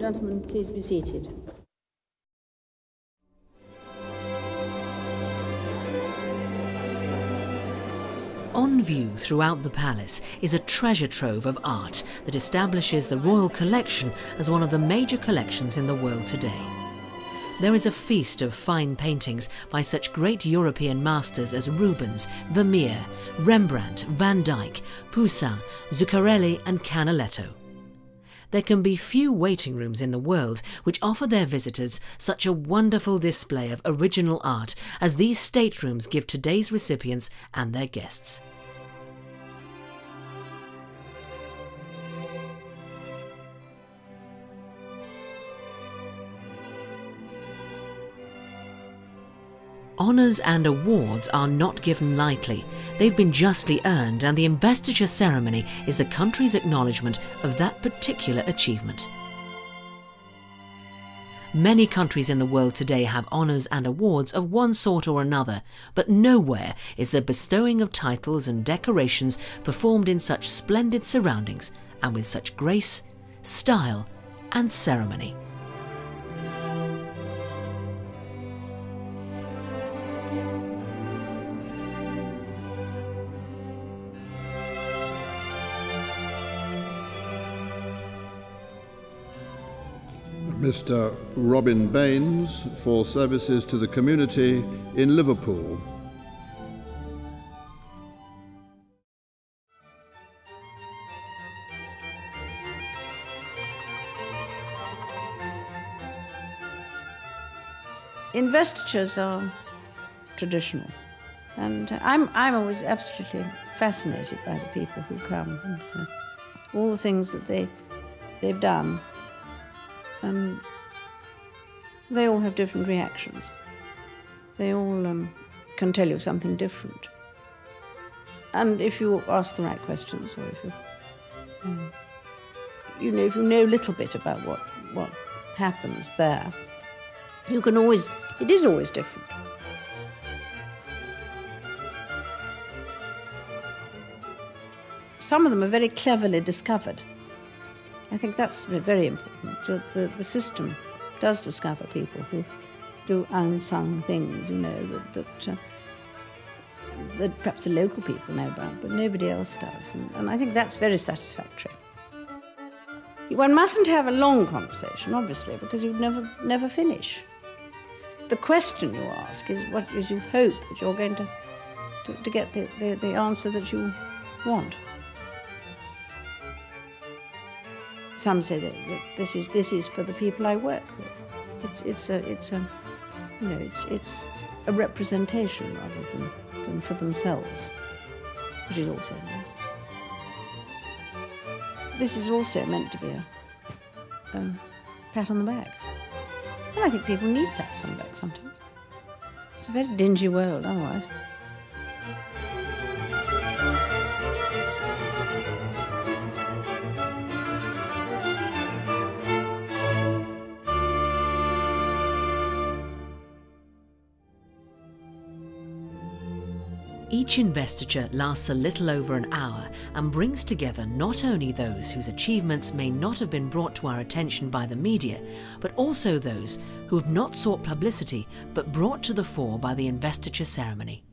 gentlemen, please be seated. On view throughout the palace is a treasure trove of art that establishes the royal collection as one of the major collections in the world today. There is a feast of fine paintings by such great European masters as Rubens, Vermeer, Rembrandt, Van Dyck, Poussin, Zuccarelli and Canaletto. There can be few waiting rooms in the world which offer their visitors such a wonderful display of original art as these staterooms give today's recipients and their guests. Honours and awards are not given lightly. They've been justly earned, and the investiture ceremony is the country's acknowledgement of that particular achievement. Many countries in the world today have honours and awards of one sort or another, but nowhere is the bestowing of titles and decorations performed in such splendid surroundings and with such grace, style and ceremony. Mr. Robin Baynes for services to the community in Liverpool. Investitures are traditional, and I'm always absolutely fascinated by the people who come and all the things that they've done. And they all have different reactions. They all can tell you something different. And if you ask the right questions, or if if you know a little bit about what happens there, you can always, it is always different. Some of them are very cleverly discovered. I think that's very important, that the system does discover people who do unsung things, that perhaps the local people know about, but nobody else does. And I think that's very satisfactory. One mustn't have a long conversation, obviously, because you'd never finish. The question you ask is what is you hope that you're going to get the answer that you want. Some say that this is for the people I work with. It's a representation rather than for themselves, which is also nice. This is also meant to be a pat on the back, and I think people need pats on the back sometimes. It's a very dingy world otherwise. Each investiture lasts a little over an hour and brings together not only those whose achievements may not have been brought to our attention by the media, but also those who have not sought publicity but brought to the fore by the investiture ceremony.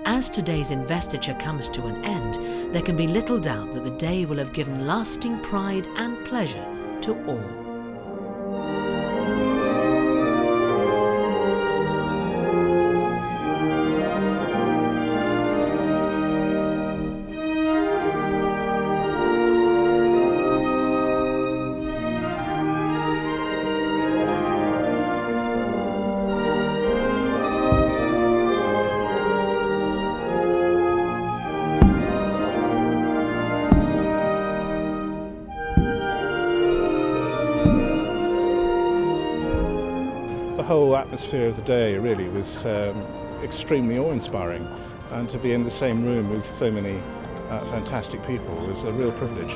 As today's investiture comes to an end, there can be little doubt that the day will have given lasting pride and pleasure to all. whole atmosphere of the day really was extremely awe-inspiring, and to be in the same room with so many fantastic people was a real privilege.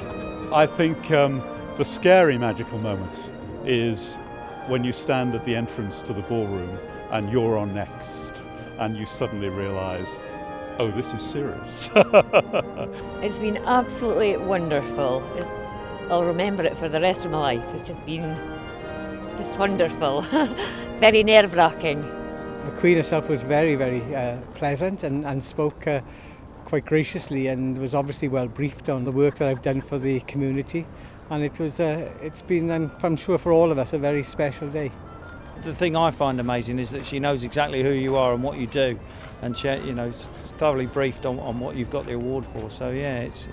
I think the scary magical moment is when you stand at the entrance to the ballroom and you're on next and you suddenly realise, oh, this is serious. It's been absolutely wonderful. I'll remember it for the rest of my life. It's just been wonderful. Very nerve-wracking. The Queen herself was very, very pleasant and spoke quite graciously, and was obviously well briefed on the work that I've done for the community. And it's been, I'm sure for all of us, a very special day. The thing I find amazing is that she knows exactly who you are and what you do, and she, is thoroughly briefed on what you've got the award for. So yeah, it's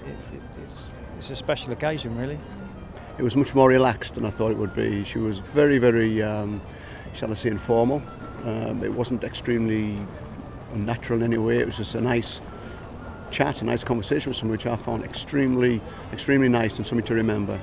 a special occasion, really. It was much more relaxed than I thought it would be. She was very, very, shall I say, informal. It wasn't extremely unnatural in any way. It was just a nice chat, a nice conversation with someone which I found extremely, extremely nice and something to remember.